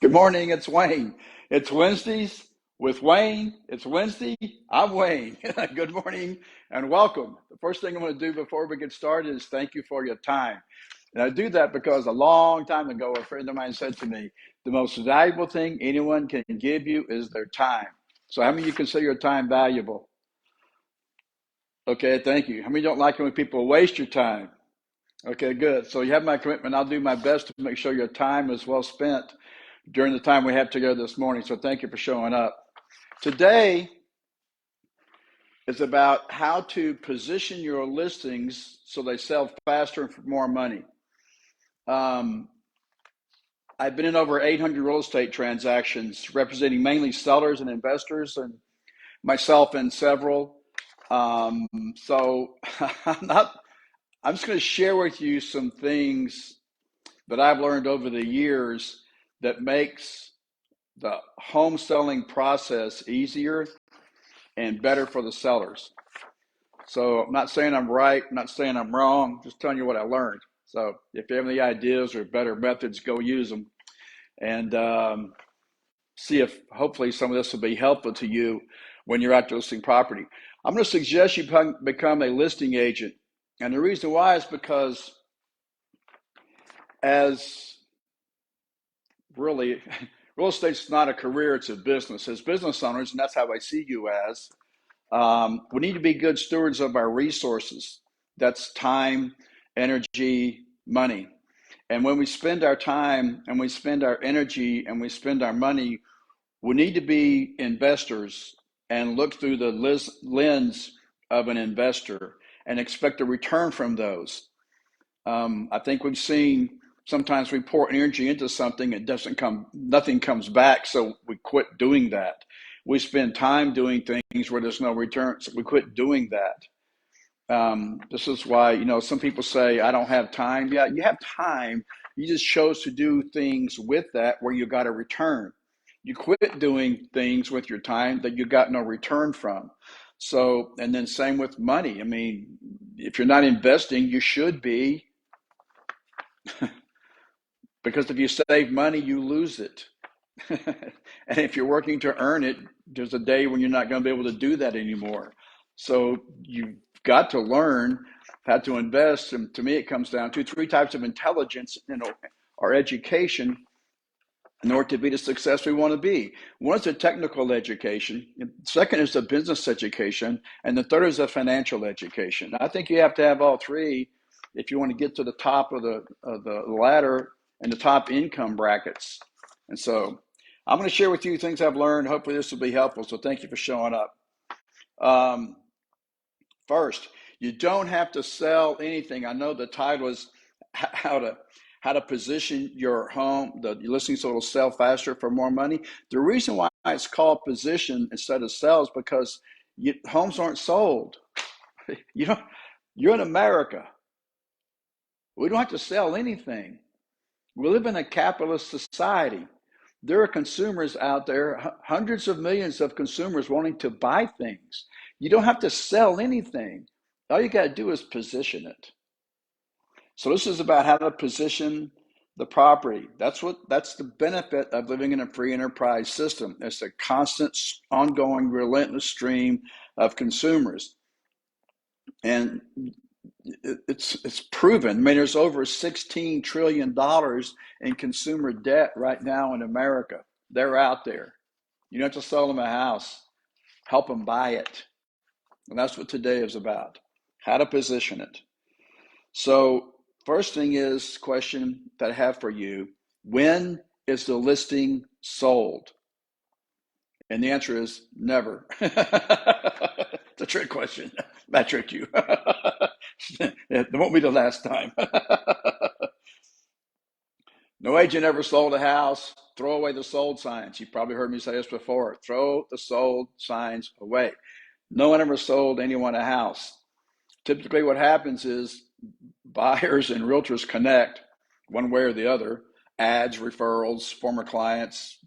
Good morning, it's Wayne. It's Wednesdays with Wayne. It's Wednesday. I'm Wayne. Good morning and welcome. The first thing I'm going to do before we get started is thank you for your time. And I do that because a long time ago, a friend of mine said to me, the most valuable thing anyone can give you is their time. So how many of you consider your time valuable? Okay, thank you. How many don't like it when people waste your time? Okay, good. So you have my commitment. I'll do my best to make sure your time is well spent during the time we have together this morning. So thank you for showing up. Today is about how to position your listings so they sell faster and for more money. I've been in over 800 real estate transactions representing mainly sellers and investors, and myself in several. So I'm just going to share with you some things that I've learned over the years that makes the home selling process easier and better for the sellers. So I'm not saying I'm right, I'm not saying I'm wrong, just telling you what I learned. So if you have any ideas or better methods, go use them and see if hopefully some of this will be helpful to you when you're out there listing property. I'm going to suggest you become a listing agent. And the reason why is because as really, real estate's not a career, it's a business. As business owners, and that's how I see you as, we need to be good stewards of our resources. That's time, energy, money. And when we spend our time and we spend our energy and we spend our money, we need to be investors and look through the lens of an investor and expect a return from those. I think we've seen sometimes we pour energy into something, nothing comes back, so we quit doing that. We spend time doing things where there's no return, so we quit doing that. This is why, some people say, I don't have time. Yeah, you have time. You just chose to do things with that where you got a return. You quit doing things with your time that you got no return from. So, and then same with money. I mean, if you're not investing, you should be, because if you save money, you lose it. And if you're working to earn it, there's a day when you're not going to be able to do that anymore. So you've got to learn how to invest. And to me, it comes down to three types of intelligence, or education, in order to be the success we want to be. One is a technical education. Second is a business education. And the third is a financial education. I think you have to have all three if you want to get to the top of the ladder and the top income brackets. And so I'm going to share with you things I've learned. Hopefully this will be helpful. So thank you for showing up. First, you don't have to sell anything. I know the title is how to position your home, the listing so it'll sell faster for more money. The reason why it's called position instead of sell is because homes aren't sold. You're in America. We don't have to sell anything. We live in a capitalist society. There are consumers out there, hundreds of millions of consumers wanting to buy things. You don't have to sell anything. All you got to do is position it. So this is about how to position the property. That's the benefit of living in a free enterprise system. It's a constant, ongoing, relentless stream of consumers. And it's proven. I mean, there's over $16 trillion in consumer debt right now in America. They're out there. You don't have to sell them a house. Help them buy it. And that's what today is about, how to position it. So first thing is question that I have for you. When is the listing sold? And the answer is never. It's a trick question. I tricked you. It won't be the last time. No agent ever sold a house. Throw away the sold signs. You've probably heard me say this before. Throw the sold signs away. No one ever sold anyone a house. Typically what happens is buyers and realtors connect one way or the other, ads, referrals, former clients,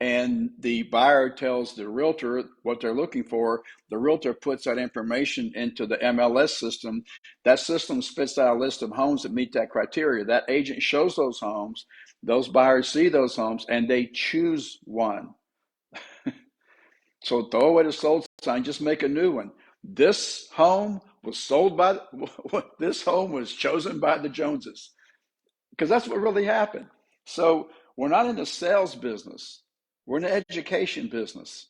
and the buyer tells the realtor what they're looking for. The realtor puts that information into the MLS system. That system spits out a list of homes that meet that criteria. That agent shows those homes, Those buyers see those homes and they choose one. So throw away the sold sign, just make a new one. This home was sold by, this home was chosen by the Joneses, because that's what really happened. So we're not in the sales business, we're in the education business,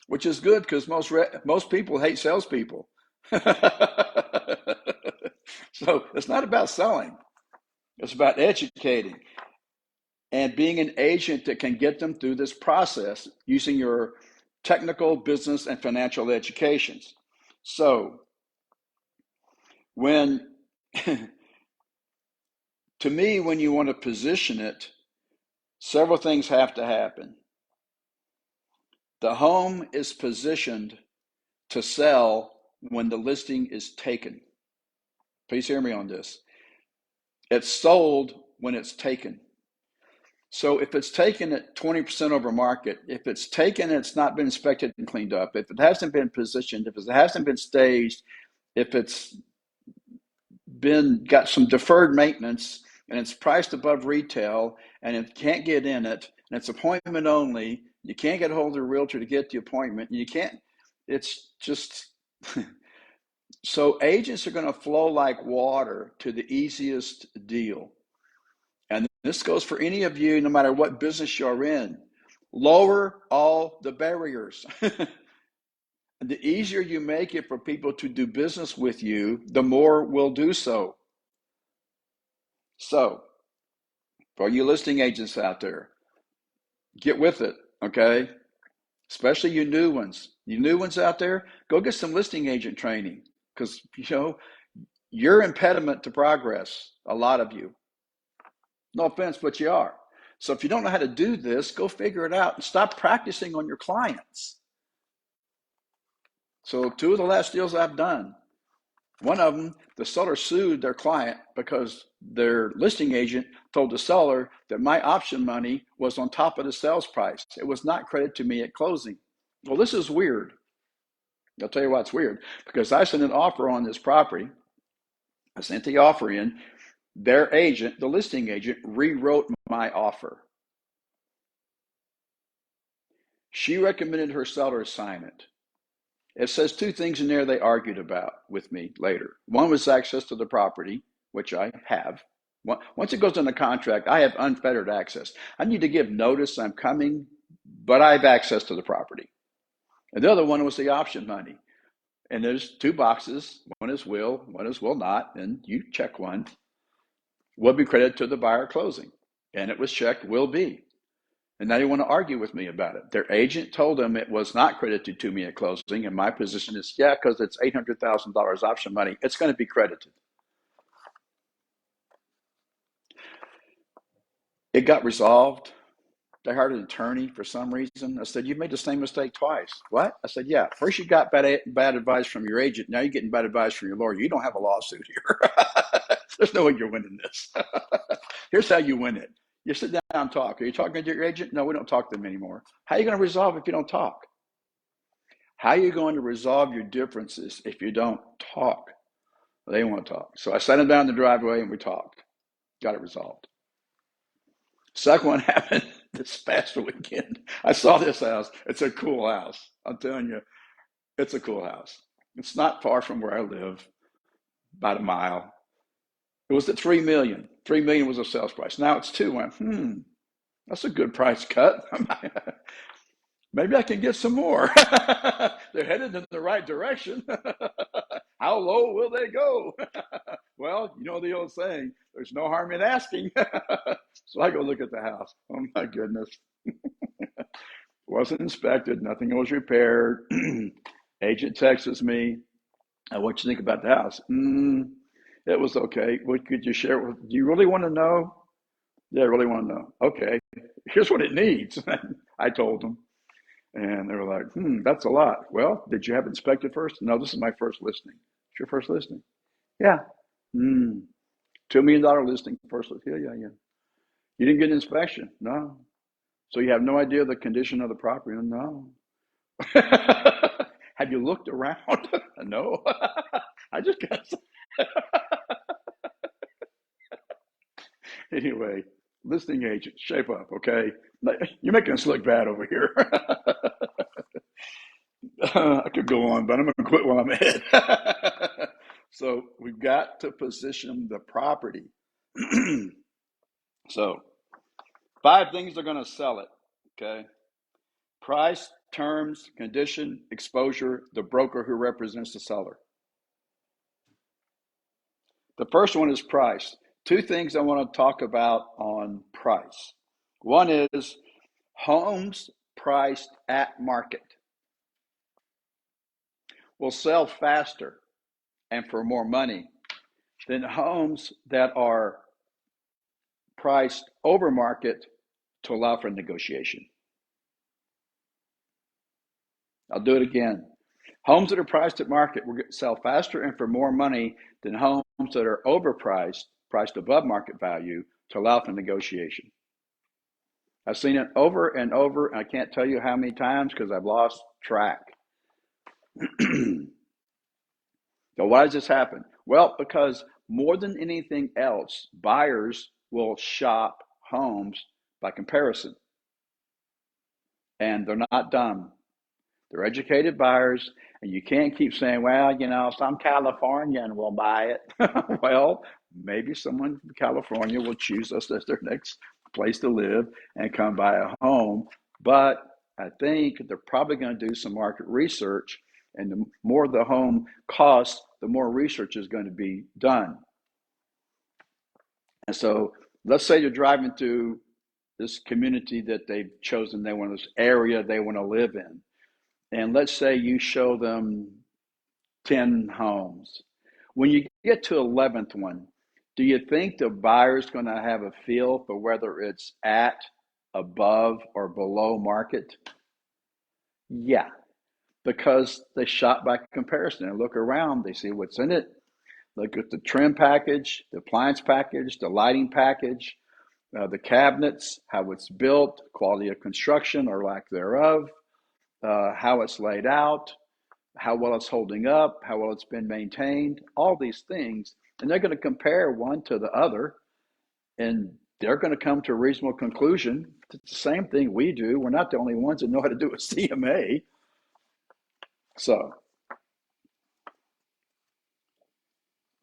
which is good because most people hate salespeople. So it's not about selling, it's about educating and being an agent that can get them through this process using your technical, business, and financial educations. So when to me, when you want to position it, several things have to happen. The home is positioned to sell when the listing is taken. Please hear me on this. It's sold when it's taken. So if it's taken at 20% over market, if it's taken and it's not been inspected and cleaned up, if it hasn't been positioned, if it hasn't been staged, if it's been got some deferred maintenance and it's priced above retail and it can't get in it and it's appointment only, you can't get a hold of a realtor to get the appointment, you can't, it's just so agents are going to flow like water to the easiest deal. And this goes for any of you, no matter what business you're in. Lower all the barriers. The easier you make it for people to do business with you, the more will do so. So, for you listing agents out there, get with it, okay? Especially you new ones. You new ones out there, go get some listing agent training because, you're impediment to progress, a lot of you. No offense, but you are. So if you don't know how to do this, go figure it out and stop practicing on your clients. So two of the last deals I've done, one of them, the seller sued their client because their listing agent told the seller that my option money was on top of the sales price. It was not credited to me at closing. Well, this is weird. I'll tell you why it's weird. Because I sent an offer on this property. I sent the offer in. Their agent, the listing agent, rewrote my offer. She recommended her seller sign it. It says two things in there they argued about with me later. One was access to the property, which I have. Once it goes into contract, I have unfettered access. I need to give notice I'm coming, but I have access to the property. And the other one was the option money. And there's two boxes. One is will, one is will not. And you check one. Will be credited to the buyer closing. And it was checked, will be. And now they want to argue with me about it. Their agent told them it was not credited to me at closing. And my position is, yeah, because it's $800,000 option money. It's going to be credited. It got resolved. They hired an attorney for some reason. I said, you made the same mistake twice. What? I said, yeah. First you got bad advice from your agent. Now you're getting bad advice from your lawyer. You don't have a lawsuit here. There's no way you're winning this. Here's how you win it. You sit down and talk. Are you talking to your agent? No, we don't talk to them anymore. How are you going to resolve if you don't talk? How are you going to resolve your differences if you don't talk? They want to talk. So I sat him down in the driveway and we talked. Got it resolved. Second one happened this past weekend. I saw this house. It's a cool house. I'm telling you, it's a cool house. It's not far from where I live, about a mile. It was at 3 million. 3 million was the sales price. Now it's 2. I went, that's a good price cut. Maybe I can get some more. They're headed in the right direction. How low will they go? Well, you know the old saying, there's no harm in asking. So I go look at the house. Oh my goodness. Wasn't inspected, nothing was repaired. Agent texts me, what you think about the house? It was okay. What could you share with? Do you really want to know? Yeah, I really want to know. Okay, here's what it needs. I told them, and they were like, that's a lot. Well, did you have it inspected first? No, this is my first listing. It's your first listing? Yeah. $2 million listing, first listing. Yeah. You didn't get an inspection? No. So you have no idea the condition of the property? No. Have you looked around? No. I just got. anyway, listing agent, shape up, okay? You're making us look bad over here. I could go on, but I'm going to quit while I'm ahead. So we've got to position the property. So 5 things are going to sell it, okay? Price, terms, condition, exposure, the broker who represents the seller. The first one is price. 2 things I want to talk about on price. One is homes priced at market will sell faster and for more money than homes that are priced over market to allow for negotiation. I'll do it again. Homes that are priced at market will sell faster and for more money than homes that are overpriced, priced above market value to allow for negotiation. I've seen it over and over, and I can't tell you how many times because I've lost track. So why does this happen? Well, because more than anything else, buyers will shop homes by comparison. And they're not dumb. They're educated buyers, and you can't keep saying, well, some Californian will buy it. Well, maybe someone from California will choose us as their next place to live and come buy a home. But I think they're probably going to do some market research, and the more the home costs, the more research is going to be done. And so let's say you're driving through this community that they've chosen, this area they want to live in. And let's say you show them 10 homes. When you get to 11th one, do you think the buyer's going to have a feel for whether it's at, above, or below market? Yeah, because they shop by comparison and look around, they see what's in it. Look at the trim package, the appliance package, the lighting package, the cabinets, how it's built, quality of construction or lack thereof, how it's laid out, how well it's holding up, how well it's been maintained, all these things. And they're going to compare one to the other, and they're going to come to a reasonable conclusion. It's the same thing we do. We're not the only ones that know how to do a CMA. So,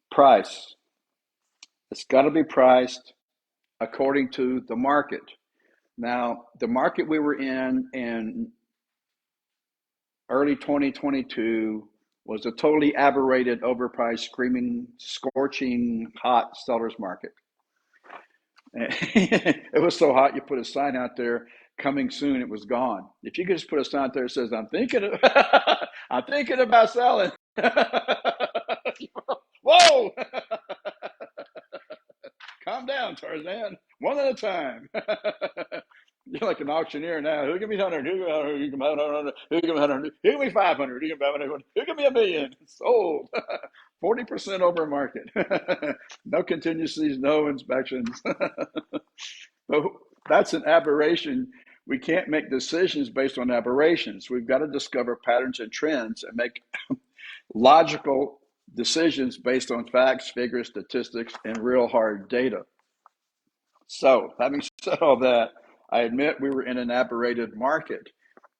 price. It's got to be priced according to the market. Now, the market we were in early 2022 was a totally aberrated, overpriced, screaming, scorching, hot seller's market. It was so hot, you put a sign out there, coming soon, it was gone. If you could just put a sign out there that says, I'm thinking about selling. Whoa! Calm down, Tarzan. One at a time. You're like an auctioneer now. Who give me 100? Who give me 100? Who give me 100? Who give me 100? Who give me 500? Who give me 500? Who give me $1 million? Sold. 40% over market. No contingencies, no inspections. But that's an aberration. We can't make decisions based on aberrations. We've got to discover patterns and trends and make logical decisions based on facts, figures, statistics, and real hard data. So, having said all that, I admit we were in an aberrated market.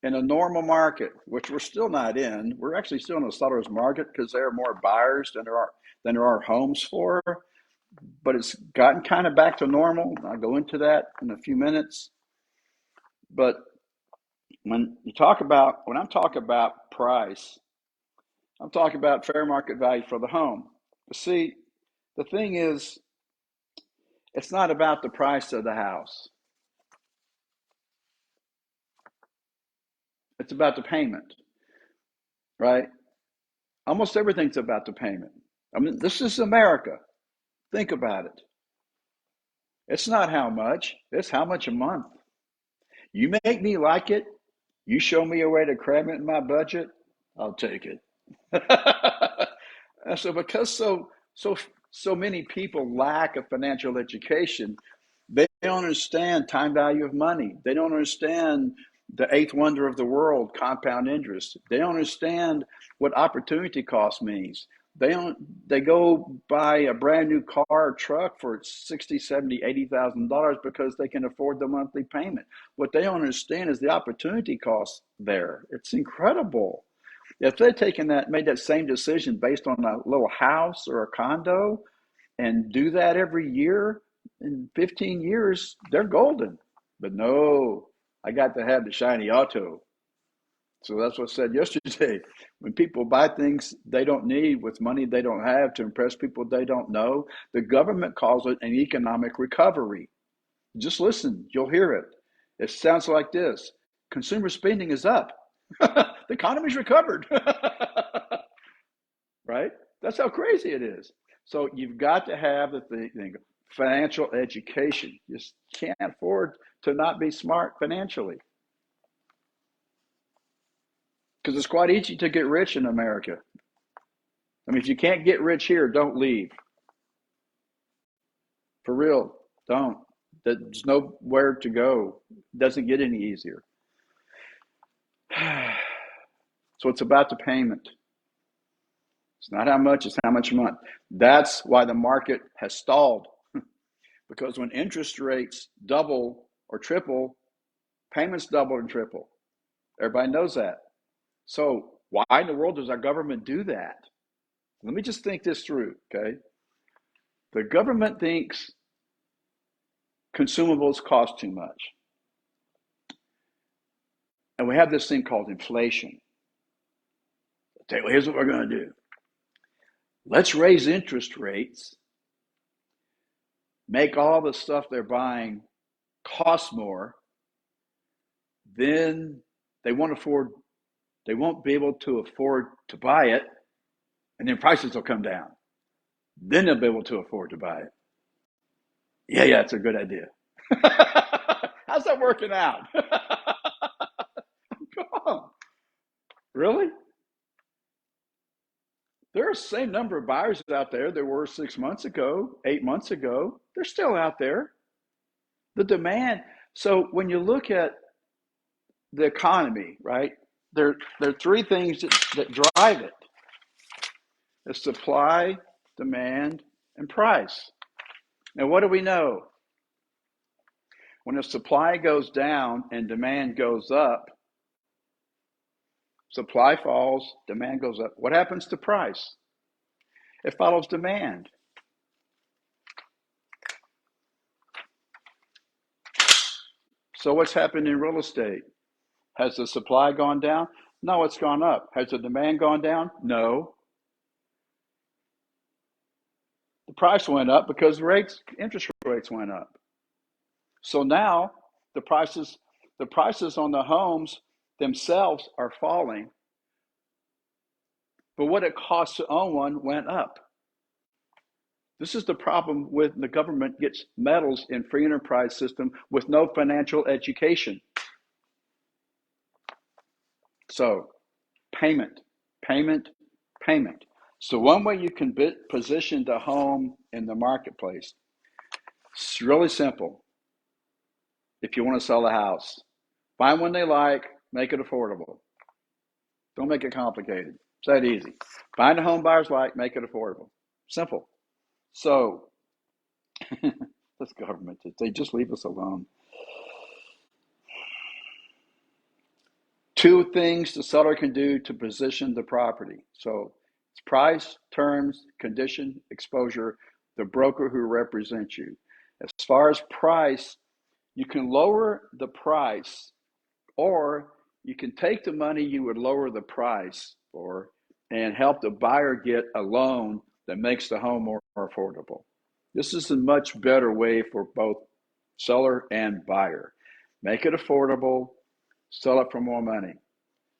In a normal market, which we're still not in, we're actually still in a seller's market because there are more buyers than there are homes for. But it's gotten kind of back to normal. I'll go into that in a few minutes. But when I'm talking about price, I'm talking about fair market value for the home. But see, the thing is, it's not about the price of the house. It's about the payment, right? Almost everything's about the payment. I mean, this is America. Think about it. It's not how much, it's how much a month. You make me like it, you show me a way to cram it in my budget, I'll take it. And so because so many people lack a financial education, they don't understand time value of money. They don't understand the eighth wonder of the world, compound interest. They don't understand what opportunity cost means. They don't. They go buy a brand new car or truck for 60, 70, $80,000 because they can afford the monthly payment. What they don't understand is the opportunity cost there. It's incredible. If they'd taken that, made that same decision based on a little house or a condo, and do that every year, in 15 years, they're golden. But no, I got to have the shiny auto. So that's what I said yesterday. When people buy things they don't need with money they don't have to impress people they don't know, the government calls it an economic recovery. Just listen, you'll hear it. It sounds like this: consumer spending is up. The economy's recovered. Right? That's how crazy it is. So you've got to have the thing, financial education. You just can't afford to not be smart financially, because it's quite easy to get rich in America. I mean, if you can't get rich here, don't leave. For real, don't. There's nowhere to go. It doesn't get any easier. So it's about the payment. It's not how much, it's how much a month. That's why the market has stalled. Because when interest rates double or triple, payments double and triple. Everybody knows that. So why in the world does our government do that? Let me just think this through, okay? The government thinks consumables cost too much. And we have this thing called inflation. Okay, well, here's what we're going to do. Let's raise interest rates, make all the stuff they're buying cost more, then they won't be able to afford to buy it, and then prices will come down. Then they'll be able to afford to buy it. Yeah, it's a good idea. How's that working out? Come on. Really? There are the same number of buyers out there there were 6 months ago, 8 months ago. They're still out there. The demand. So when you look at the economy, right, there are three things that drive it: the supply, demand, and price. Now, what do we know? When the supply goes down and demand goes up, supply falls, demand goes up. What happens to price? It follows demand. So what's happened in real estate? Has the supply gone down? No, it's gone up. Has the demand gone down? No. The price went up because interest rates went up. So now the prices on the homes themselves are falling, but what it costs to own one went up. This is the problem when the government gets meddles in free enterprise system with no financial education. So payment. So one way you can position the home in the marketplace, it's really simple. If you want to sell a house, find one they like, make it affordable. Don't make it complicated. It's that easy. Find a home buyers like, make it affordable. Simple. So this government, they just leave us alone. Two things the seller can do to position the property. So it's price, terms, condition, exposure, the broker who represents you. As far as price, you can lower the price, or you can take the money you would lower the price for and help the buyer get a loan that makes the home more affordable. This is a much better way for both seller and buyer. Make it affordable, sell it for more money,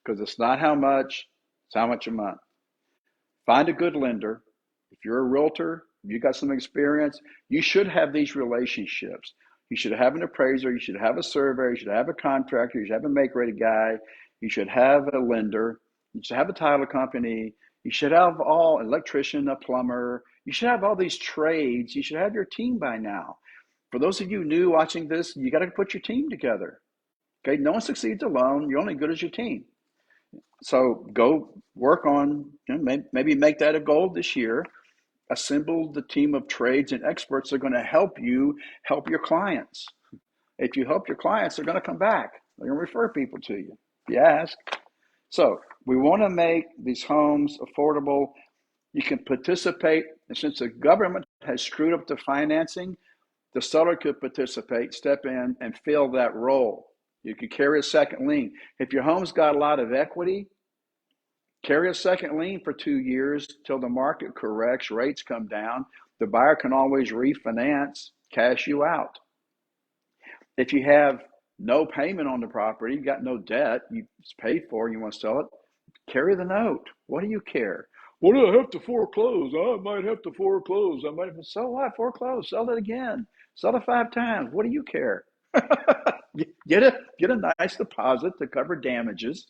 because it's not how much, it's how much a month. Find a good lender. If you're a realtor, you got some experience, you should have these relationships. You should have an appraiser, you should have a surveyor, you should have a contractor, you should have a make-ready guy, you should have a lender, you should have a title company, you should have all electrician, a plumber, you should have all these trades, you should have your team by now. For those of you new watching this, you got to put your team together. Okay, no one succeeds alone, you're only good as your team. So go work on, maybe make that a goal this year. Assemble the team of trades and experts that are going to help you help your clients. If you help your clients, they're going to come back. They're going to refer people to you if you ask. So we want to make these homes affordable. You can participate, and since the government has screwed up the financing, the seller could participate, step in, and fill that role. You could carry a second lien. If your home's got a lot of equity, carry a second lien for 2 years till the market corrects, rates come down. The buyer can always refinance, cash you out. If you have no payment on the property, you got no debt, it's paid for, you want to sell it, carry the note. What do you care? What do I have to foreclose? I might have to foreclose. I might have. So what? Foreclose. Sell it again. Sell it 5 times. What do you care? Get a nice deposit to cover damages.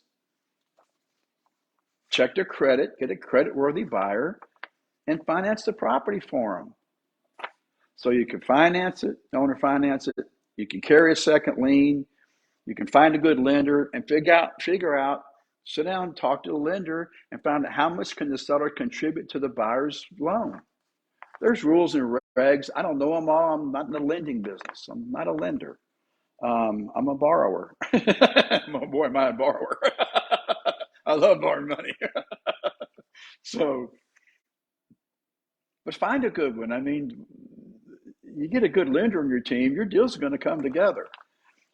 Check their credit. Get a credit-worthy buyer, and finance the property for them. So you can finance it, owner finance it. You can carry a second lien. You can find a good lender and figure out, sit down, talk to the lender, and find out how much can the seller contribute to the buyer's loan. There's rules and regs. I don't know them all. I'm not in the lending business. I'm not a lender. I'm a borrower. Boy, am I a borrower. I love borrowing money. So, but find a good one. I mean, you get a good lender on your team, your deals are going to come together.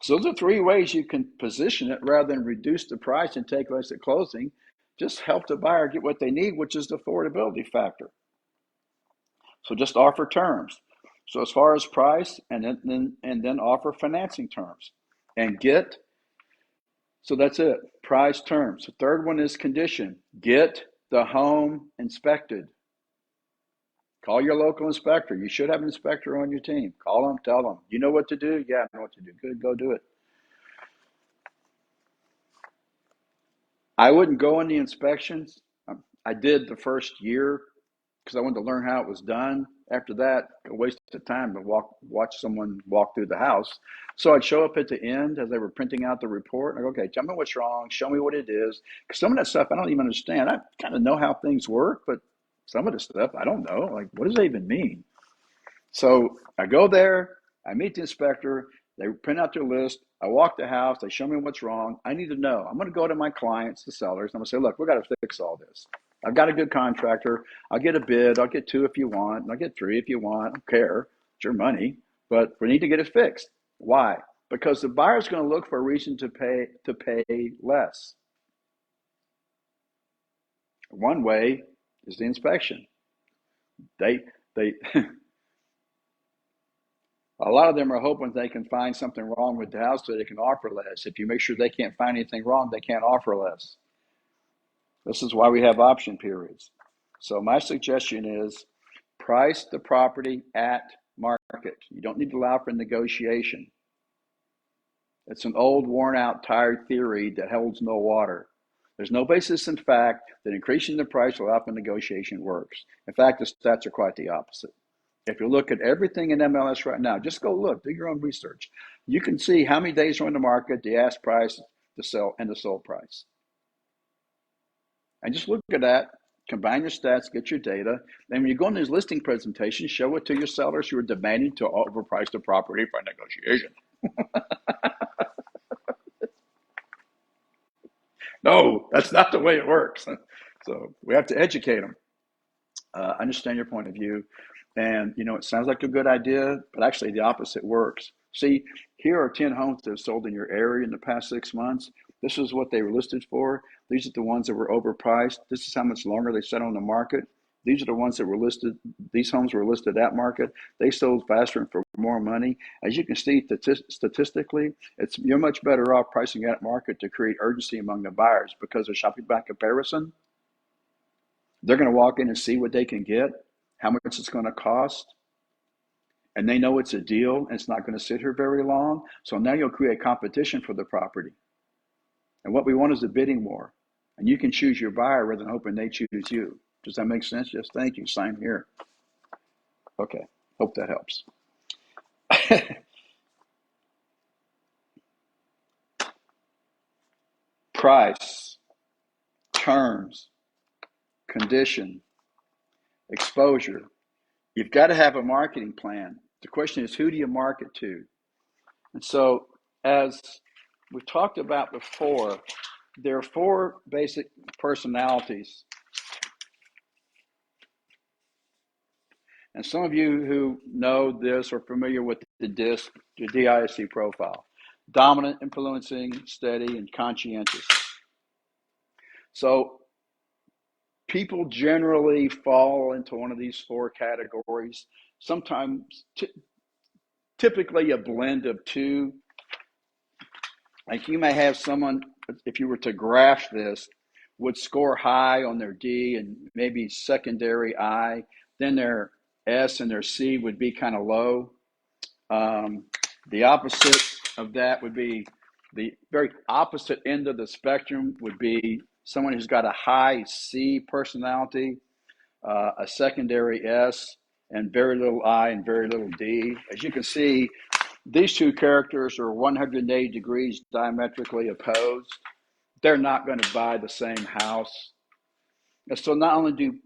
So those are 3 ways you can position it rather than reduce the price and take less at closing. Just help the buyer get what they need, which is the affordability factor. So just offer terms. So as far as price, and then offer financing terms, and get. So that's it. Price, terms. The third one is condition. Get the home inspected. Call your local inspector. You should have an inspector on your team. Call them, tell them. You know what to do? Yeah, I know what to do. Good, go do it. I wouldn't go on the inspections. I did the first year because I wanted to learn how it was done. After that, a waste of time to watch someone walk through the house. So I'd show up at the end as they were printing out the report. And I go, okay, tell me what's wrong. Show me what it is. Because some of that stuff I don't even understand. I kind of know how things work, but some of the stuff I don't know. Like, what does that even mean? So I go there, I meet the inspector, they print out their list, I walk the house, they show me what's wrong. I need to know. I'm going to go to my clients, the sellers, and I'm going to say, look, we've got to fix all this. I've got a good contractor. I'll get a bid. I'll get 2 if you want. I'll get 3 if you want. I don't care. It's your money. But we need to get it fixed. Why? Because the buyer's going to look for a reason to pay less. One way is the inspection. They A lot of them are hoping they can find something wrong with the house so they can offer less. If you make sure they can't find anything wrong, they can't offer less. This is why we have option periods. So my suggestion is price the property at market. You don't need to allow for negotiation. It's an old, worn out, tired theory that holds no water. There's no basis in fact that increasing the price without the negotiation works. In fact, the stats are quite the opposite. If you look at everything in MLS right now, just go look, do your own research. You can see how many days are on the market, the ask price, the sell, and the sold price. And just look at that, combine your stats, get your data. Then when you go on these listing presentations, show it to your sellers who are demanding to overprice the property for negotiation. No, that's not the way it works. So we have to educate them. Understand your point of view. And, it sounds like a good idea, but actually the opposite works. See, here are 10 homes that have sold in your area in the past 6 months. This is what they were listed for. These are the ones that were overpriced. This is how much longer they sat on the market. These are the ones that were listed. These homes were listed at market. They sold faster and for more money. As you can see, statistically, you're much better off pricing at market to create urgency among the buyers because of shopping by comparison. They're going to walk in and see what they can get, how much it's going to cost, and they know it's a deal and it's not going to sit here very long. So now you'll create competition for the property. And what we want is a bidding war. And you can choose your buyer rather than hoping they choose you. Does that make sense? Yes, thank you. Sign here. Okay, hope that helps. Price. terms, condition, exposure. You've got to have a marketing plan. The question is, who do you market to? And so, as we talked about before, there are 4 basic personalities. And some of you who know this are familiar with the DISC, the DISC profile: dominant, influencing, steady, and conscientious. So people generally fall into one of these 4 categories. Sometimes, typically a blend of 2. Like you may have someone, if you were to graph this, would score high on their D and maybe secondary I. Then their S and their C would be kind of low. The opposite of that would be the very opposite end of the spectrum would be someone who's got a high C personality, a secondary S, and very little I and very little D. As you can see, these 2 characters are 180 degrees diametrically opposed. They're not going to buy the same house. And so not only do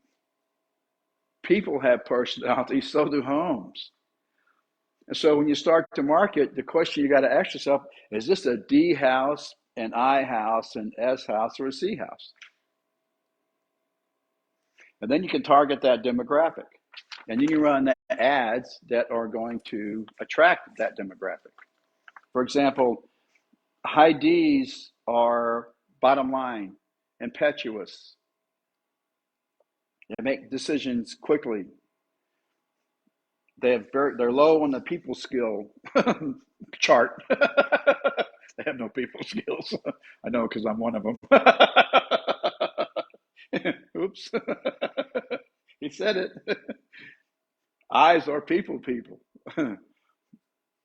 people have personalities, so do homes. And so when you start to market, the question you got to ask yourself, is this a D house, an I house, an S house, or a C house? And then you can target that demographic. And then you run ads that are going to attract that demographic. For example, high Ds are bottom line, impetuous. They make decisions quickly. They're low on the people skill chart. They have no people skills. I know because I'm one of them. Oops. He said it. Eyes are people.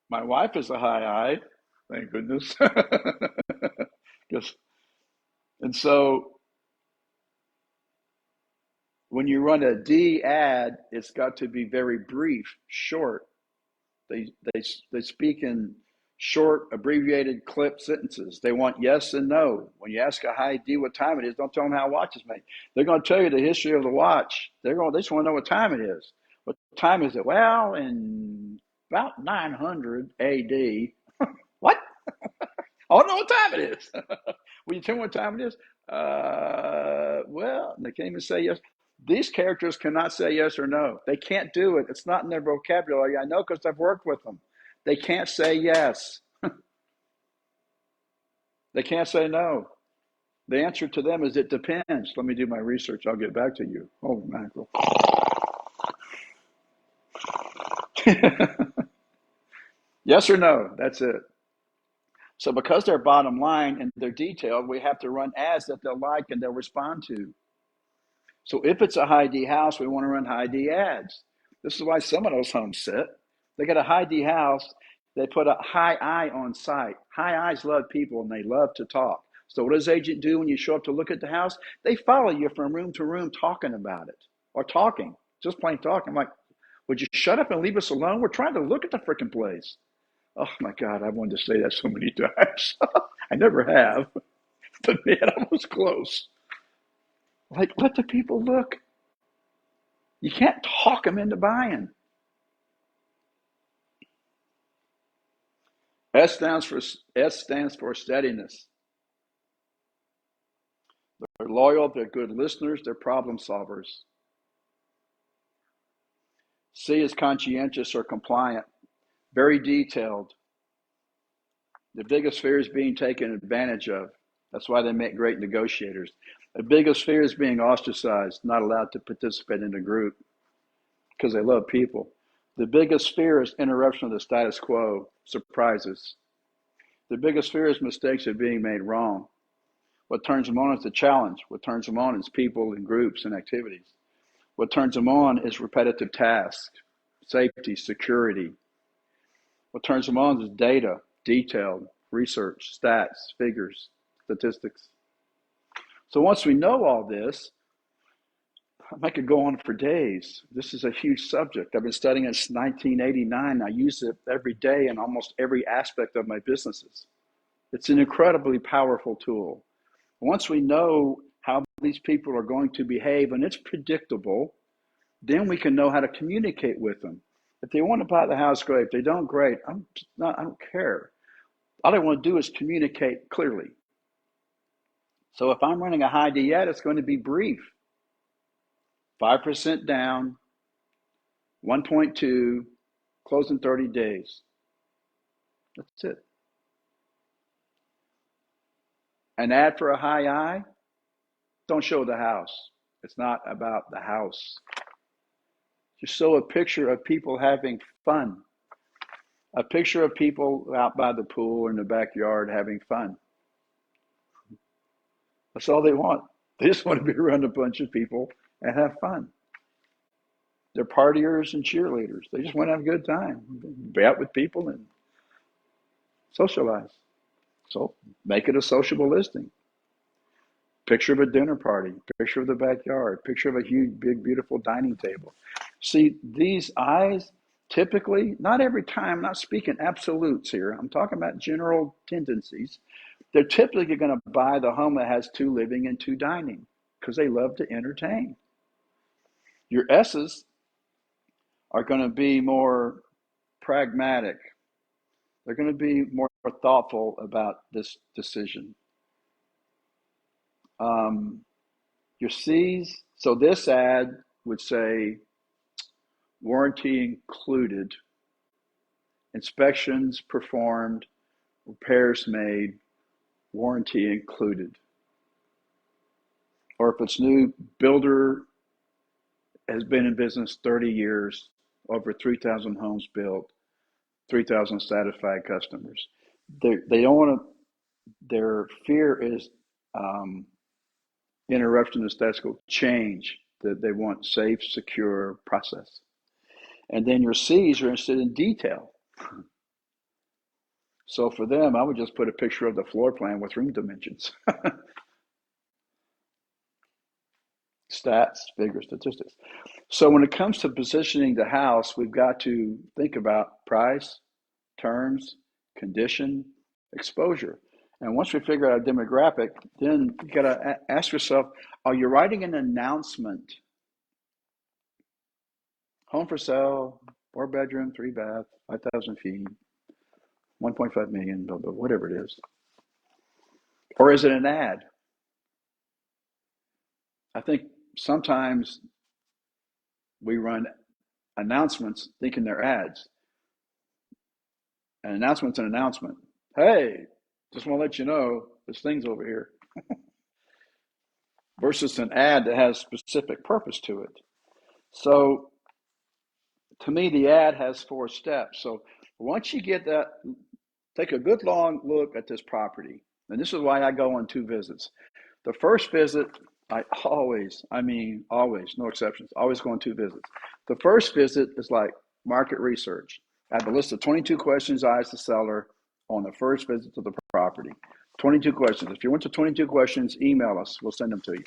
My wife is a high I, thank goodness. And so when you run a D ad, it's got to be very brief, short. They speak in short, abbreviated clip sentences. They want yes and no. When you ask a high D what time it is, don't tell them how a watch is made. They're going to tell you the history of the watch. They just want to know what time it is. What time is it? Well, in about 900 AD. What? I don't know what time it is. Will you tell me what time it is? Well, they can't even say yes. These characters cannot say yes or no. They can't do it. It's not in their vocabulary. I know because I've worked with them. They can't say yes. They can't say no. The answer to them is it depends. Let me do my research. I'll get back to you. Oh, mackerel. Yes or no. That's it. So because they're bottom line and they're detailed, we have to run ads that they'll like and they'll respond to. So if it's a high D house, we want to run high D ads. This is why some of those homes sit. They got a high D house. They put a high I on site. High I's love people and they love to talk. So what does agent do when you show up to look at the house? They follow you from room to room talking about it or talking, just plain talking. I'm like, would you shut up and leave us alone? We're trying to look at the freaking place. Oh my God, I wanted to say that so many times. I never have, but man, I was close. Like, let the people look. You can't talk them into buying. S stands for steadiness. They're loyal, they're good listeners, they're problem solvers. C is conscientious or compliant, very detailed. The biggest fear is being taken advantage of. That's why they make great negotiators. The biggest fear is being ostracized, not allowed to participate in a group because they love people. The biggest fear is interruption of the status quo, surprises. The biggest fear is mistakes are being made wrong. What turns them on is the challenge. What turns them on is people and groups and activities. What turns them on is repetitive tasks, safety, security. What turns them on is data, detailed research, stats, figures, statistics. So once we know all this, I could go on for days. This is a huge subject. I've been studying it since 1989. I use it every day in almost every aspect of my businesses. It's an incredibly powerful tool. Once we know how these people are going to behave and it's predictable, then we can know how to communicate with them. If they want to buy the house, great. If they don't, great. I don't care. All I want to do is communicate clearly. So if I'm running a high DAT, it's going to be brief. 5% down, 1.2, close in 30 days. That's it. An ad for a high I, don't show the house. It's not about the house. Just show a picture of people having fun. A picture of people out by the pool or in the backyard having fun. That's all they want. They just want to be around a bunch of people and have fun. They're partiers and cheerleaders. They just want to have a good time, be out with people and socialize. So make it a sociable listing. Picture of a dinner party, picture of the backyard, picture of a huge, big, beautiful dining table. See, these eyes typically, not every time, I'm not speaking absolutes here. I'm talking about general tendencies. They're typically going to buy the home that has 2 living and 2 dining because they love to entertain. Your S's are going to be more pragmatic. They're going to be more thoughtful about this decision. Your C's, so this ad would say warranty included, inspections performed, repairs made, warranty included. Or if it's new, builder has been in business 30 years, over 3,000 homes built, 3,000 satisfied customers. They don't want to, their fear is interruption of status quo, change, that they want safe, secure process. And then your C's are interested in detail. So for them, I would just put a picture of the floor plan with room dimensions. Stats, figures, statistics. So when it comes to positioning the house, we've got to think about price, terms, condition, exposure. And once we figure out a demographic, then you got to ask yourself, are you writing an announcement? Home for sale, 4-bedroom, 3-bath, 5,000 feet, 1.5 million, blah, blah, whatever it is. Or is it an ad? I think sometimes we run announcements thinking they're ads. An announcement's an announcement. Hey, just want to let you know this thing's over here. Versus an ad that has specific purpose to it. So to me, the ad has 4 steps. So once you get that, take a good long look at this property. And this is why I go on 2 visits. The first visit, I always, no exceptions, always go on 2 visits. The first visit is like market research. I have a list of 22 questions I ask the seller on the first visit to the property. 22 questions. If you want to 22 questions, email us. We'll send them to you.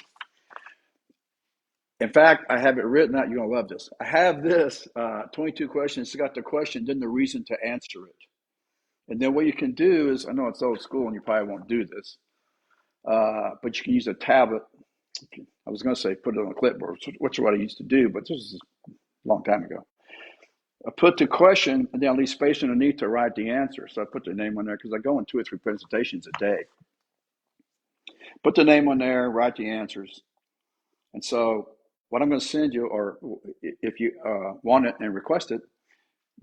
In fact, I have it written out. You're going to love this. I have this 22 questions. It's got the question, then the reason to answer it. And then what you can do is, I know it's old school and you probably won't do this, but you can use a tablet. I was going to say put it on a clipboard, which is what I used to do, but this is a long time ago. I put the question and then I leave space underneath to write the answer. So I put the name on there because I go on 2 or 3 presentations a day. Put the name on there, write the answers. And so what I'm going to send you, or if you want it and request it,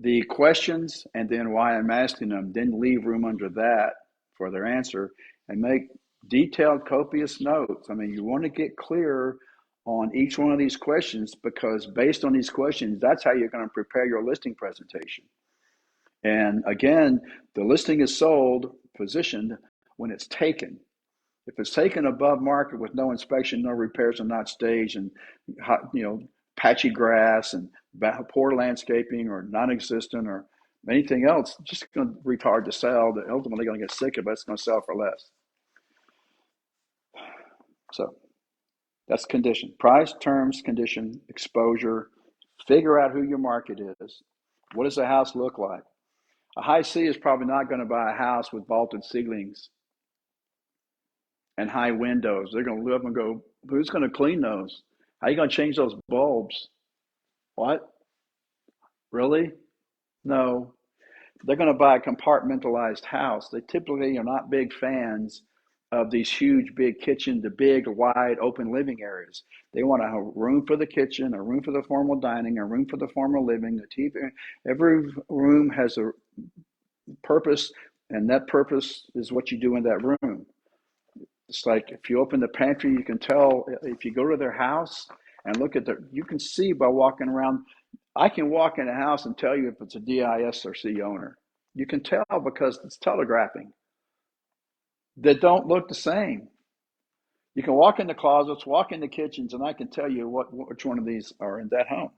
the questions and then why I'm asking them, then leave room under that for their answer and make detailed, copious notes. I mean, you want to get clear on each one of these questions because based on these questions, that's how you're going to prepare your listing presentation. And again, the listing is sold, positioned when it's taken. If it's taken above market with no inspection, no repairs are not staged, and patchy grass and poor landscaping or non-existent or anything else, just going to retard the sale. They're ultimately going to get sick of it. It's going to sell for less. So that's condition. Price, terms, condition, exposure. Figure out who your market is. What does the house look like? A high C is probably not going to buy a house with vaulted ceilings and high windows. They're going to live and go, who's going to clean those? How are you going to change those bulbs? What? Really? No. They're going to buy a compartmentalized house. They typically are not big fans of these huge, big kitchen, the big, wide, open living areas. They want a room for the kitchen, a room for the formal dining, a room for the formal living, the TV. Every room has a purpose, and that purpose is what you do in that room. It's like if you open the pantry, you can tell if you go to their house and look at you can see by walking around. I can walk in a house and tell you if it's a DIS or C owner. You can tell because it's telegraphing. They don't look the same. You can walk in the closets, walk in the kitchens, and I can tell you which one of these are in that home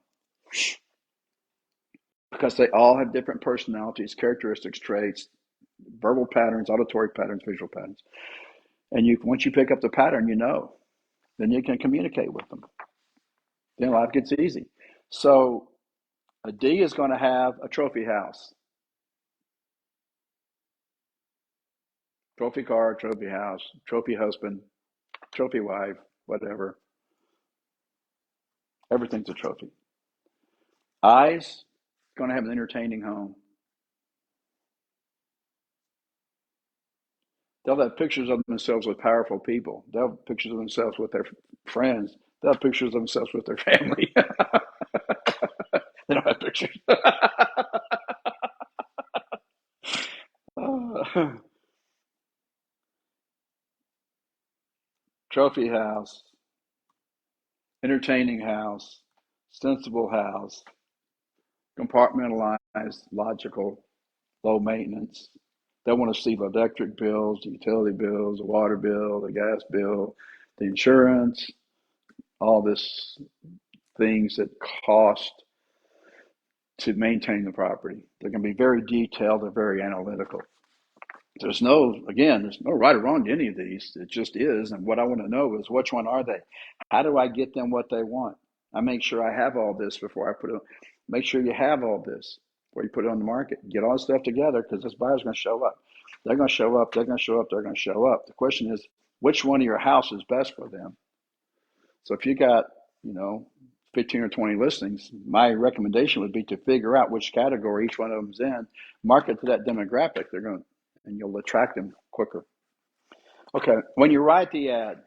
because they all have different personalities, characteristics, traits, verbal patterns, auditory patterns, visual patterns. And once you pick up the pattern, then you can communicate with them. Then life gets easy. So a D is going to have a trophy house, trophy car, trophy house, trophy husband, trophy wife, whatever. Everything's a trophy. I's going to have an entertaining home. They'll have pictures of themselves with powerful people. They'll have pictures of themselves with their friends. They'll have pictures of themselves with their family. They don't have pictures. Trophy house, entertaining house, sensible house, compartmentalized, logical, low maintenance. They want to see the electric bills, the utility bills, the water bill, the gas bill, the insurance, all this things that cost to maintain the property. They're going to be very detailed. They're very analytical. There's no right or wrong to any of these. It just is. And what I want to know is which one are they? How do I get them what they want? I make sure I have all this before I put it. Make sure you have all this before you put it on the market. Get all this stuff together because this buyer's going to show up. They're going to show up. They're going to show up. They're going to show up. The question is, which one of your house is best for them? So if you got, 15 or 20 listings, my recommendation would be to figure out which category each one of them's in, market to that demographic. And you'll attract them quicker. Okay, when you write the ad,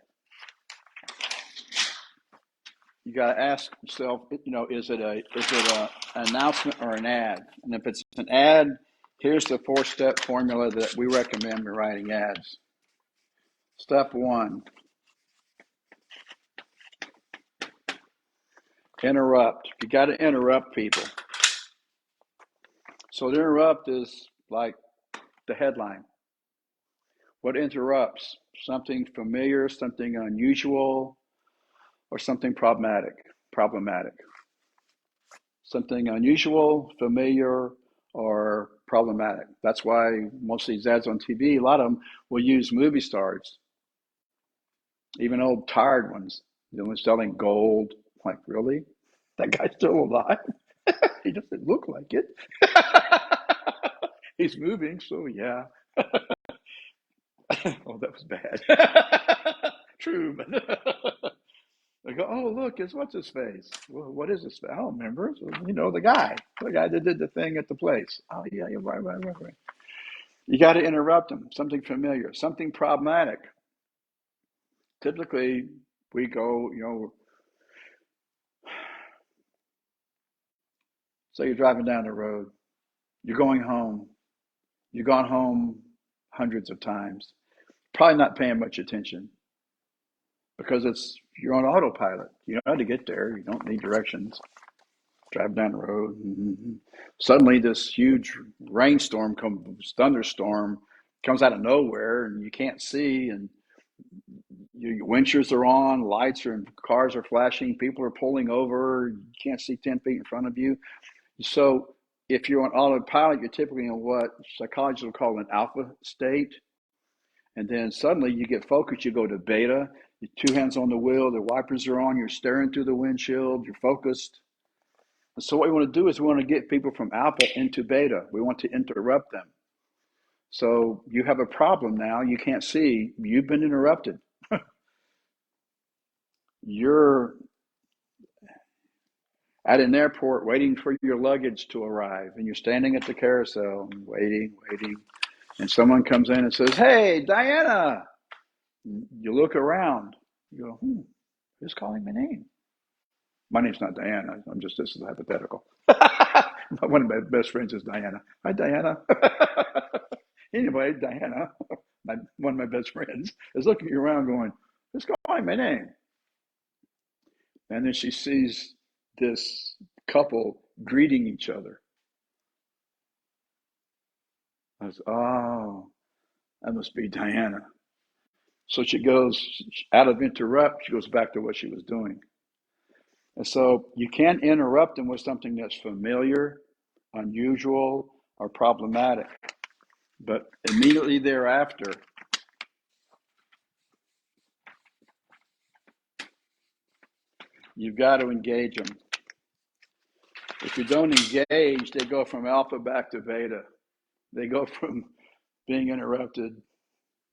you got to ask yourself, is it an announcement or an ad? And if it's an ad, here's the 4-step formula that we recommend when writing ads. Step 1, interrupt. You got to interrupt people. So the interrupt is like the headline. What interrupts? Something familiar, something unusual, or something problematic. Something unusual, familiar, or problematic. That's why most of these ads on TV, a lot of them will use movie stars, even old tired ones. The ones selling gold. Like, really? That guy's still alive? He doesn't look like it. He's moving, so yeah. Oh, that was bad. True, but they go, oh, look, it's what's his face? Well, what is his face? I don't remember. So, the guy that did the thing at the place. Oh, yeah, right. You got to interrupt them. Something familiar, something problematic. Typically, we go, so you're driving down the road, you're going home, you've gone home hundreds of times, probably not paying much attention because you're on autopilot. You know how to get there. You don't need directions. Drive down the road. Mm-hmm. Suddenly, this huge thunderstorm comes out of nowhere, and you can't see, and your windshields are on, lights are, cars are flashing, people are pulling over, you can't see 10 feet in front of you. So if you're on autopilot, you're typically in what psychologists will call an alpha state. And then suddenly you get focused, you go to beta, your 2 hands on the wheel, the wipers are on, you're staring through the windshield, you're focused. And so what we want to do is we want to get people from alpha into beta. We want to interrupt them. So you have a problem now. You can't see. You've been interrupted. You're at an airport waiting for your luggage to arrive, and you're standing at the carousel and waiting, and someone comes in and says, "Hey, Diana." You look around. You go, who's calling my name? My name's not Diana. This is hypothetical. One of my best friends is Diana. Hi, Diana. Anyway, Diana, one of my best friends, is looking around going, who's calling my name? And then she sees this couple greeting each other. I was, oh, that must be Diana. So she goes out of interrupt, she goes back to what she was doing. And so you can't interrupt them with something that's familiar, unusual, or problematic. But immediately thereafter, you've got to engage them. If you don't engage, they go from alpha back to beta. They go from being interrupted.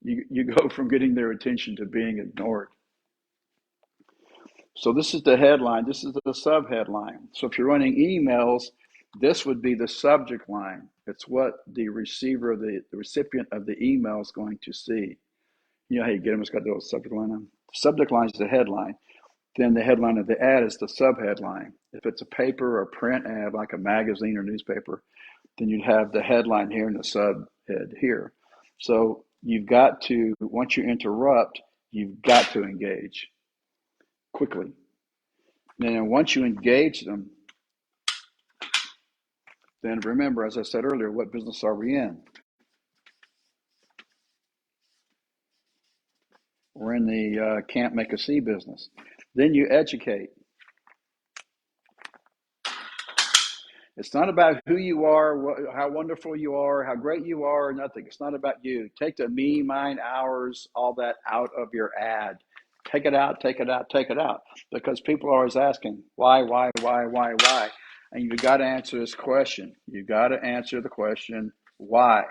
You go from getting their attention to being ignored. So this is the headline. This is the subheadline. So if you're running emails, this would be the subject line. It's what the receiver, the recipient of the email is going to see. You know how you get them, it's got the subject line on. Subject line is the headline. Then the headline of the ad is the subheadline. If it's a paper or print ad, like a magazine or newspaper, then you'd have the headline here and the subhead here. So you've got to, once you interrupt, you've got to engage quickly. And then once you engage them, then remember, as I said earlier, what business are we in? We're in the can't make a C business. Then you educate. It's not about who you are, how wonderful you are, how great you are, nothing. It's not about you. Take the me, mine, ours, all that out of your ad. Take it out, take it out, take it out. Because people are always asking, why? And you've got to answer this question. You've got to answer the question, why?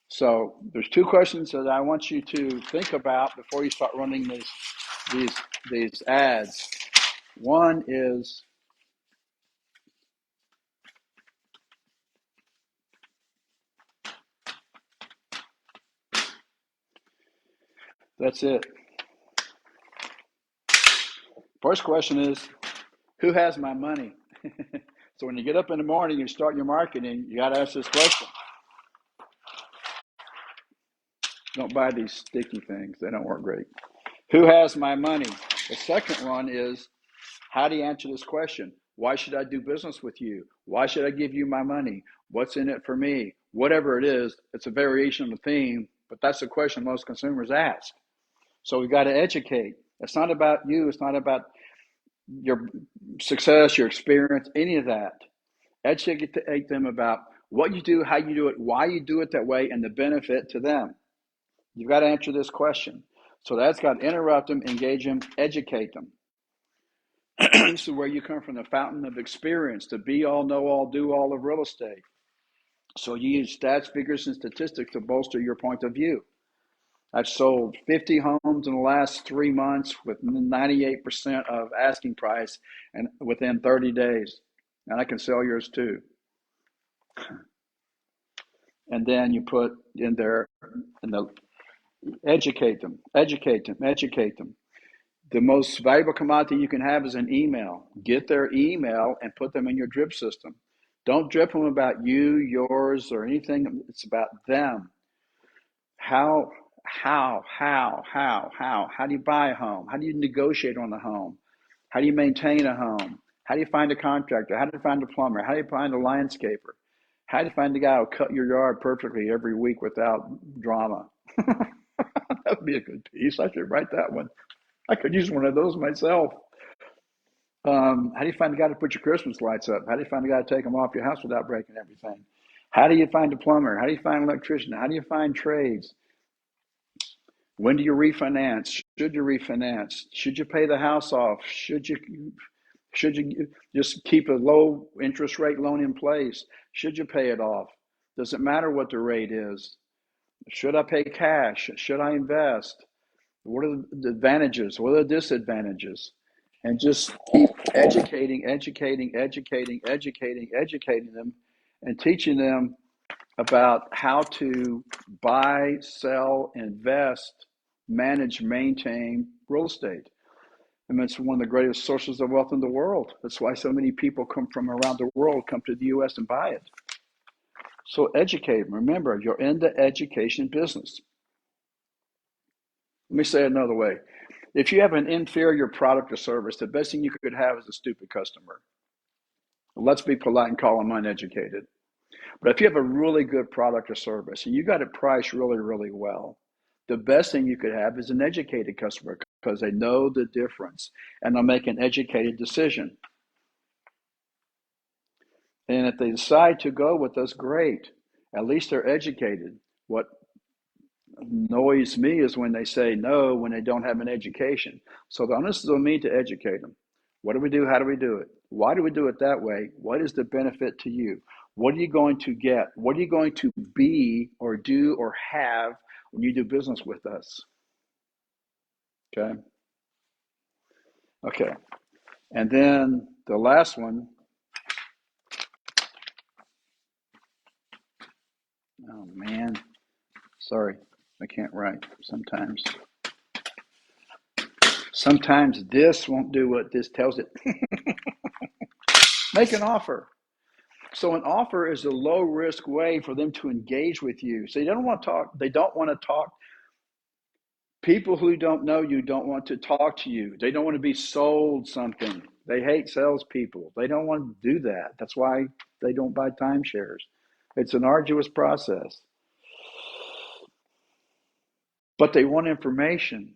So there's two questions that I want you to think about before you start running these ads. One is, that's it. First question is, who has my money? So when you get up in the morning and start your marketing, you got to ask this question. Don't buy these sticky things. They don't work great. Who has my money? The second one is, how do you answer this question? Why should I do business with you? Why should I give you my money? What's in it for me? Whatever it is, it's a variation of the theme, but that's the question most consumers ask. So we've got to educate. It's not about you. It's not about your success, your experience, any of that. Educate them about what you do, how you do it, why you do it that way, and the benefit to them. You've got to answer this question. So that's got to interrupt them, engage them, educate them. This is where you come from, the fountain of experience, to be all, know all, do all of real estate. So you use stats, figures, and statistics to bolster your point of view. I've sold 50 homes in the last 3 months with 98% of asking price and within 30 days. And I can sell yours too. And then you put in there, educate them. The most valuable commodity you can have is an email. Get their email and put them in your drip system. Don't drip them about you, yours, or anything. It's about them. How do you buy a home? How do you negotiate on a home? How do you maintain a home? How do you find a contractor? How do you find a plumber? How do you find a landscaper? How do you find the guy who'll cut your yard perfectly every week without drama? That would be a good piece. I should write that one. I could use one of those myself. How do you find the guy to put your Christmas lights up? How do you find the guy to take them off your house without breaking everything? How do you find a plumber? How do you find an electrician? How do you find trades? When do you refinance? Should you refinance? Should you pay the house off? Should you just keep a low interest rate loan in place? Should you pay it off? Does it matter what the rate is? Should I pay cash? Should I invest? What are the advantages? What are the disadvantages? And just keep educating them, and teaching them about how to buy, sell, invest, manage, maintain real estate. I mean, it's one of the greatest sources of wealth in the world. That's why so many people come from around the world, come to the U.S. and buy it. So educate them. Remember, you're in the education business. Let me say it another way. If you have an inferior product or service, the best thing you could have is a stupid customer. Let's be polite and call them uneducated. But if you have a really good product or service and you got it priced really, really well, the best thing you could have is an educated customer, because they know the difference and they'll make an educated decision. And if they decide to go with us, great. At least they're educated. What annoys me is when they say no when they don't have an education. So the onus is on me to educate them. What do we do? How do we do it? Why do we do it that way? What is the benefit to you? What are you going to get? What are you going to be or do or have when you do business with us? Okay. Okay. And then the last one. Oh man. Sorry. I can't write sometimes. Sometimes this won't do what this tells it. Make an offer. So an offer is a low risk way for them to engage with you. So they don't want to talk. They don't want to talk. People who don't know you don't want to talk to you. They don't want to be sold something. They hate salespeople. They don't want to do that. That's why they don't buy timeshares. It's an arduous process. But they want information.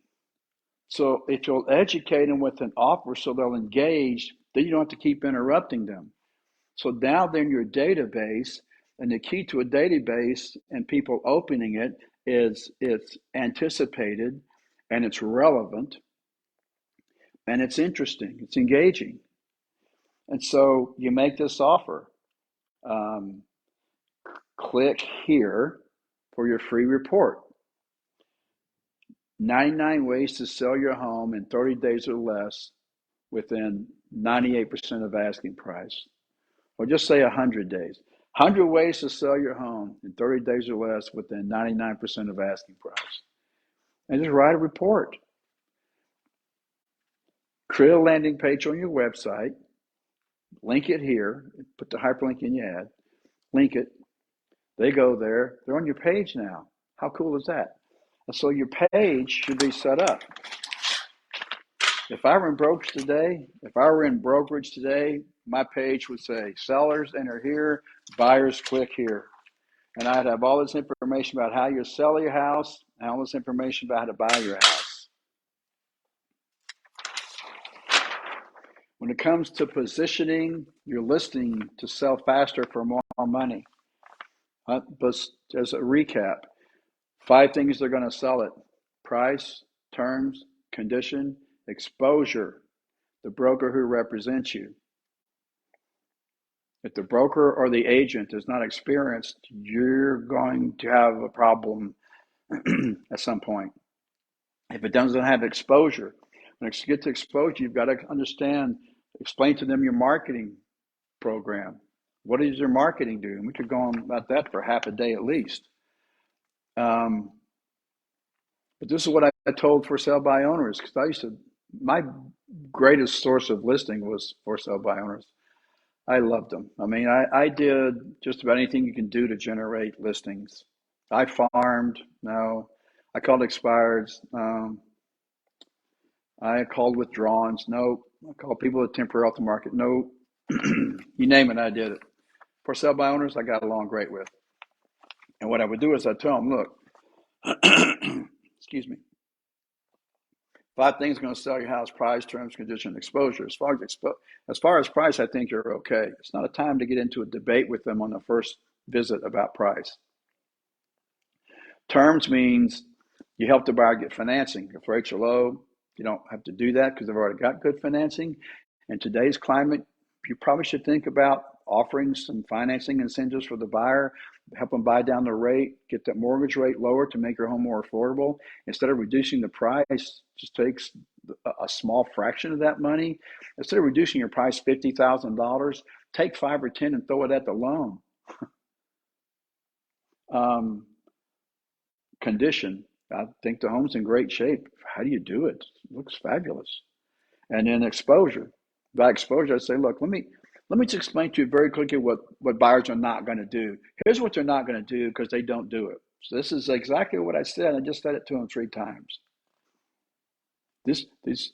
So if you'll educate them with an offer so they'll engage, then you don't have to keep interrupting them. So now they're in your database, and the key to a database and people opening it is it's anticipated and it's relevant and it's interesting, it's engaging. And so you make this offer. Click here for your free report. 99 ways to sell your home in 30 days or less within 98% of asking price. Or just say 100 days. 100 ways to sell your home in 30 days or less within 99% of asking price. And just write a report. Create a landing page on your website. Link it here. Put the hyperlink in your ad. Link it. They go there. They're on your page now. How cool is that? And so your page should be set up. If I were in brokerage today, my page would say, sellers enter here, buyers click here. And I'd have all this information about how you sell your house and all this information about how to buy your house. When it comes to positioning your listing to sell faster for more money, but as a recap, 5 things they're going to sell it: price, terms, condition, exposure, the broker who represents you. If the broker or the agent is not experienced, you're going to have a problem at some point. If it doesn't have exposure, when you get to exposure, you've got to explain to them your marketing program. What does your marketing do? And we could go on about that for half a day at least. But this is what I told for sale by owners, because my greatest source of listing was for sale by owners. I loved them. I mean, I did just about anything you can do to generate listings. I farmed, no. I called expireds. I called withdrawals, no. I called people that temporary off the market, no. You name it, I did it. For sale by owners, I got along great with. And what I would do is I'd tell them, look, excuse me, 5 things going to sell your house: price, terms, condition, exposure. As far as price, I think you're okay. It's not a time to get into a debate with them on the first visit about price. Terms means you help the buyer get financing. If rates are low, you don't have to do that because they've already got good financing. In today's climate, you probably should think about offering some financing incentives for the buyer, help them buy down the rate, get that mortgage rate lower to make your home more affordable. Instead of reducing the price, just takes a small fraction of that money. Instead of reducing your price $50,000, take 5 or 10 and throw it at the loan. Condition. I think the home's in great shape. How do you do it? It looks fabulous. And then exposure. By exposure, I say, look, let me just explain to you very quickly what buyers are not going to do. Here's what they're not going to do because they don't do it. So this is exactly what I said. I just said it to them 3 times. This is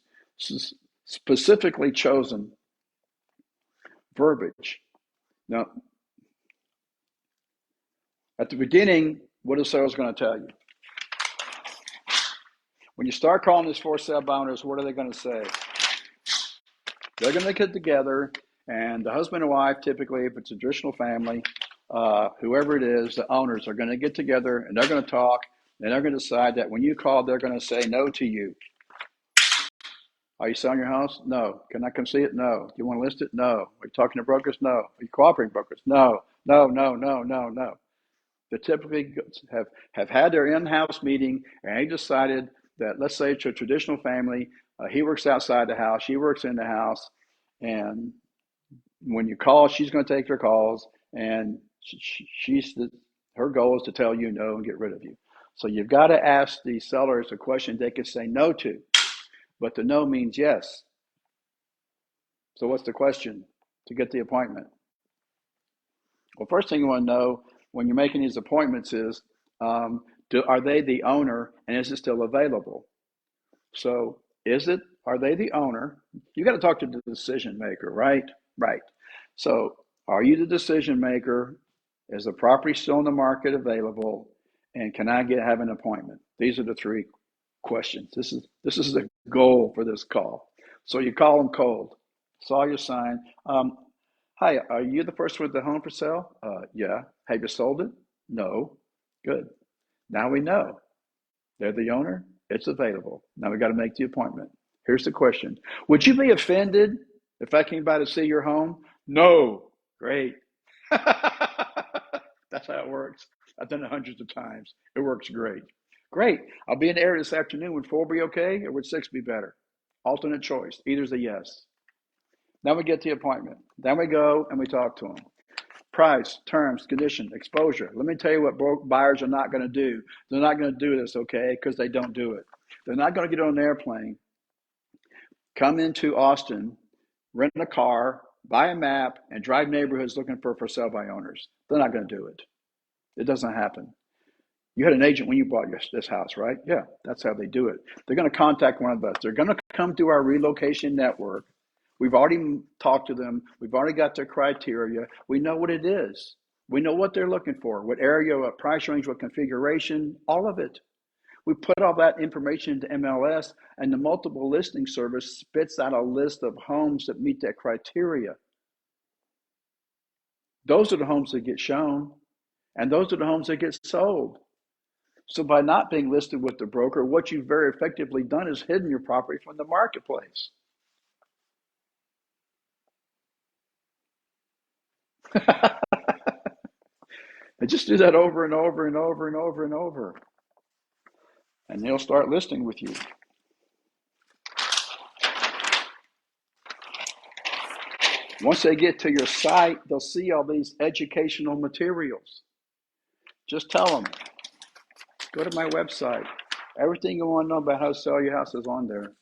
specifically chosen verbiage. Now, at the beginning, what is sales going to tell you? When you start calling these for sale by owners, what are they going to say? They're going to get together, and the husband and wife, typically, if it's a traditional family, whoever it is, the owners are going to get together, and they're going to talk, and they're going to decide that when you call, they're going to say no to you. Are you selling your house? No. Can I come see it? No. Do you want to list it? No. Are you talking to brokers? No. Are you cooperating brokers? No. No, no, no, no, no. They typically have had their in-house meeting, and they decided that, let's say it's a traditional family, he works outside the house, she works in the house, and when you call, she's going to take your calls, and her goal is to tell you no and get rid of you. So you've got to ask the sellers a question they can say no to, but the no means yes. So what's the question to get the appointment? Well, first thing you want to know when you're making these appointments is, are they the owner, and is it still available? So are they the owner? You got to talk to the decision maker, right? Right. So are you the decision maker? Is the property still in the market available? And can I have an appointment? These are the 3 questions. This is the goal for this call. So you call them cold. Saw your sign. Hi, are you the person with the home for sale? Yeah. Have you sold it? No. Good. Now we know. They're the owner. It's available. Now we got to make the appointment. Here's the question. Would you be offended if I came by to see your home? No. Great. That's how it works. I've done it hundreds of times. It works great. Great. I'll be in the area this afternoon. Would 4 be okay, or would 6 be better? Alternate choice. Either's a yes. Now we get the appointment. Then we go and we talk to them. Price, terms, condition, exposure. Let me tell you what buyers are not going to do. They're not going to do this, okay, because they don't do it. They're not going to get on an airplane, come into Austin, rent a car, buy a map, and drive neighborhoods looking for sale by owners. They're not going to do it. It doesn't happen. You had an agent when you bought this house, right? Yeah, that's how they do it. They're going to contact one of us. They're going to come through our relocation network. We've already talked to them. We've already got their criteria. We know what it is. We know what they're looking for, what area, what price range, what configuration, all of it. We put all that information into MLS, and the multiple listing service spits out a list of homes that meet that criteria. Those are the homes that get shown, and those are the homes that get sold. So by not being listed with the broker, what you've very effectively done is hidden your property from the marketplace. And just do that over and over and over and over and over. And they'll start listing with you. Once they get to your site, they'll see all these educational materials. Just tell them, go to my website. Everything you want to know about how to sell your house is on there. In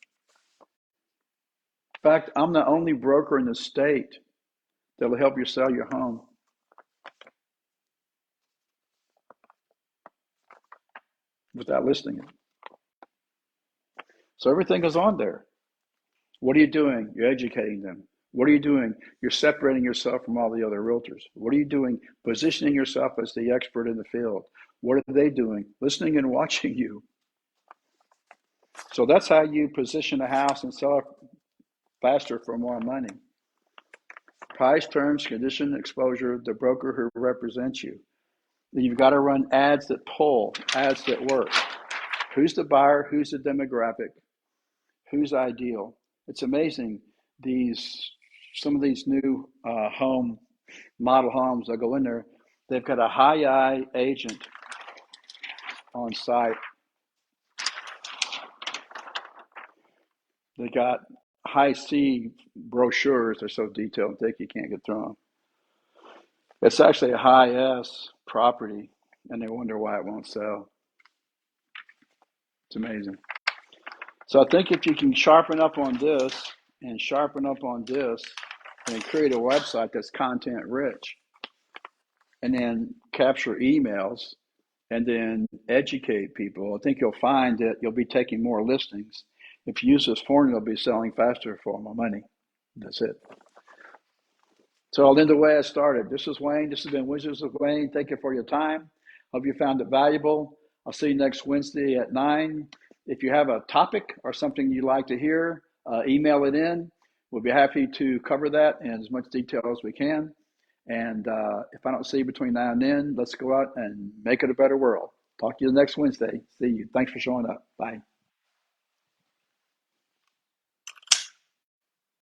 fact, I'm the only broker in the state that will help you sell your home. Without listing it. So everything is on there. What are you doing? You're educating them. What are you doing? You're separating yourself from all the other realtors. What are you doing? Positioning yourself as the expert in the field. What are they doing? Listening and watching you. So that's how you position a house and sell it faster for more money. Price, terms, condition, exposure, the broker who represents you. You've got to run ads that pull, ads that work. Who's the buyer? Who's the demographic? Who's ideal? It's amazing. Some of these new home model homes. They'll go in there. They've got a high-eye agent on site. They got high-C brochures. They're so detailed and thick you can't get through them. It's actually a high-S property, and they wonder why it won't sell. It's amazing. So I think if you can sharpen up on this and sharpen up on this and create a website that's content rich and then capture emails and then educate people, I think you'll find that you'll be taking more listings. If you use this formula, you'll be selling faster for more money. That's it. So I'll end the way I started. This is Wayne. This has been Wizards of Wayne. Thank you for your time. Hope you found it valuable. I'll see you next Wednesday at 9. If you have a topic or something you'd like to hear, email it in. We'll be happy to cover that in as much detail as we can. And if I don't see you between now and then, let's go out and make it a better world. Talk to you next Wednesday. See you. Thanks for showing up. Bye.